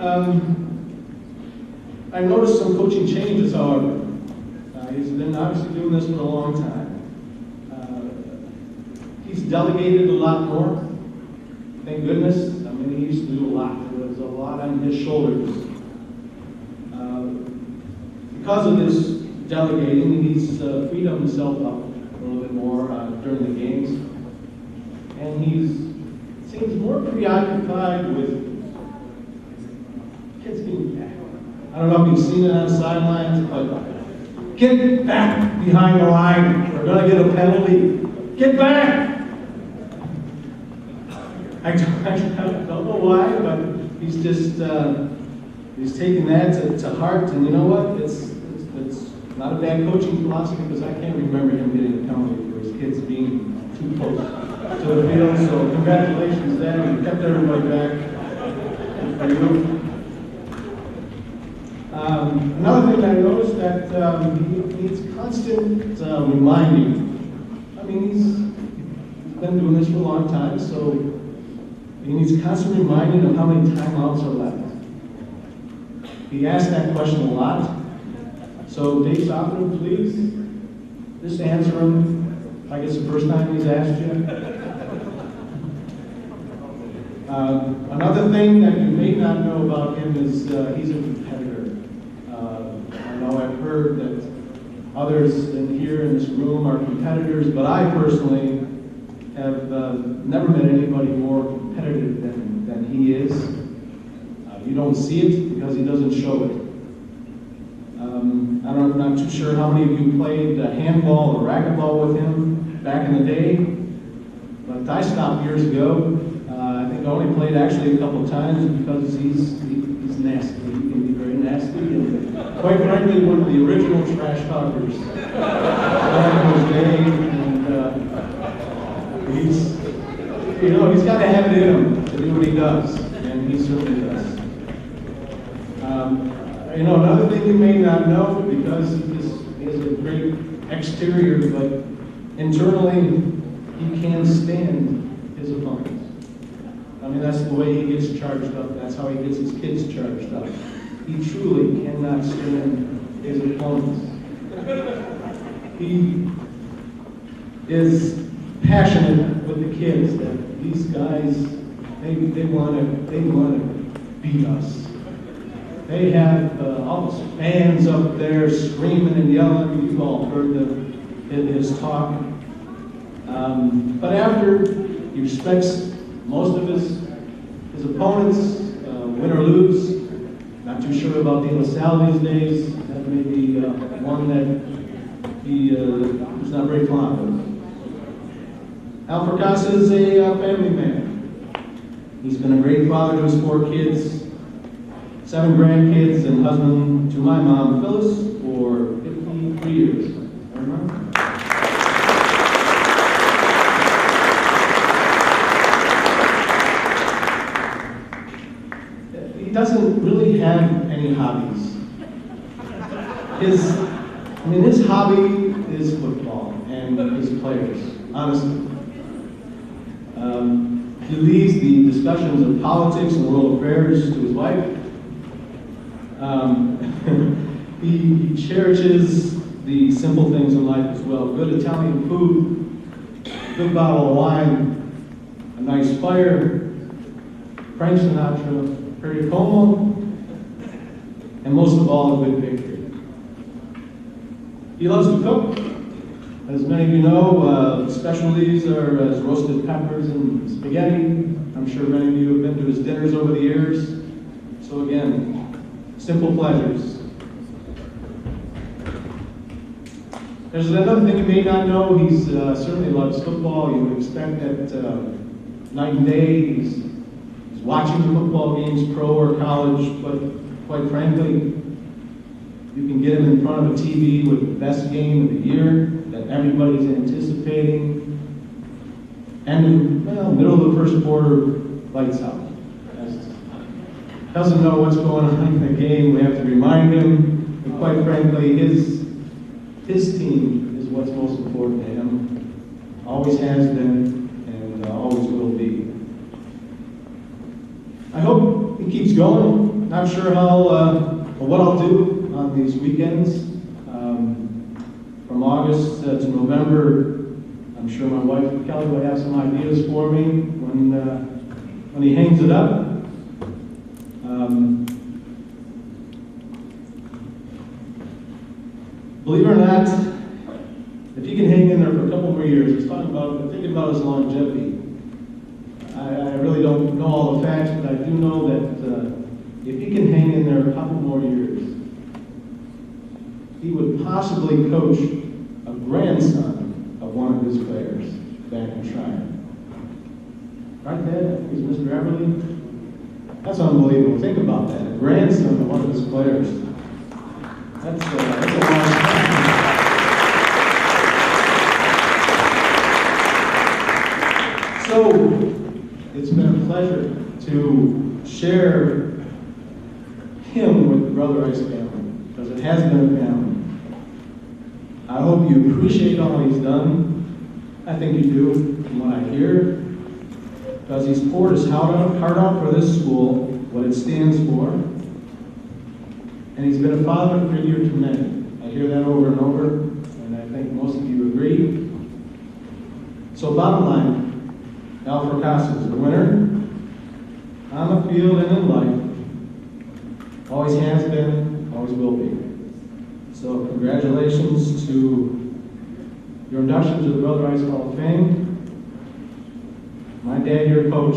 I noticed some coaching changes, however. He's been obviously doing this for a long time. He's delegated a lot more. Thank goodness. I mean, he used to do a lot. There was a lot on his shoulders. Because of this delegating, he's freed himself up a little bit more during the games. And seems more preoccupied with kids getting back. I don't know if you've seen it on the sidelines, but get back behind the line. We're going to get a penalty. Get back! I don't know why, but he's just he's taking that to heart. And you know what? It's not a bad coaching philosophy, because I can't remember him getting a penalty for his kids being too close to the field. So congratulations, Dad. You kept everybody back. For you. Another thing I noticed that he needs constant reminding. I mean, he's been doing this for a long time, so he needs constant reminding of how many timeouts are left. He asked that question a lot. So Dave Sopler, please, just answer him like it's the first time he's asked you. Another thing that you may not know about him is he's a competitor. I know I've heard that others in here in this room are competitors, but I personally have never met anybody more competitive than he is. You don't see it because he doesn't show it. I'm not too sure how many of you played handball or racquetball with him back in the day, but I stopped years ago. I think I only played actually a couple times because he's nasty. He can be very nasty, and quite frankly, one of the original trash talkers back in his day. And he's got to have it in him to do what he does, and he certainly does. Another thing you may not know, because he has a great exterior, but internally, he can stand his opponents. I mean, that's the way he gets charged up. That's how he gets his kids charged up. He truly cannot stand his opponents. He is passionate with the kids that these guys, they want to beat us. They have all those fans up there screaming and yelling. You've all heard his talk. But after he respects most of his opponents, win or lose. Not too sure about De La Salle these days. That may be one that he's not very fond of. Al Fracassa is a family man. He's been a great father to his 4 kids, 7 grandkids, and husband to my mom, Phyllis, for 53 years. He doesn't really have any hobbies. His hobby is football and his players, honestly. He leaves the discussions of politics and world affairs to his wife. He cherishes the simple things in life as well. Good Italian food, good bottle of wine, a nice fire, Frank Sinatra, Perry Como, and most of all, a good picture. He loves to cook. As many of you know, specialties are roasted peppers and spaghetti. I'm sure many of you have been to his dinners over the years. So again, simple pleasures. There's another thing you may not know. He certainly loves football. You would expect that night and day. He's watching the football games, pro or college, but quite frankly, you can get him in front of a TV with the best game of the year that everybody's anticipating, and middle of the first quarter, lights out. Doesn't know what's going on in the game. We have to remind him, but quite frankly, his team is what's most important to him. Always has been, and always will be. I hope he keeps going. not sure what I'll do on these weekends. From August to November, I'm sure my wife Kelly will have some ideas for me when he hangs it up. Believe it or not, if he can hang in there for a couple more years, he's thinking about his longevity. I really don't know all the facts, but I do know that if he can hang in there a couple more years, he would possibly coach a grandson of one of his players back in Tryon. Right, Dad? Is Mr. Everly? That's unbelievable. Think about that. A grandson of one of his players. That's a long time. So, it's been a pleasure to share him with the Brother Rice family, because it has been a family. I hope you appreciate all he's done. I think you do, from what I hear, because he's poured his heart out for this school, what it stands for, and he's been a father figure to many. I hear that over and over, and I think most of you agree. So bottom line, Al Fracassa is the winner on the field and in life. Always has been, always will be. So congratulations to your induction to the Brother Rice Hall of Fame. My dad, your coach,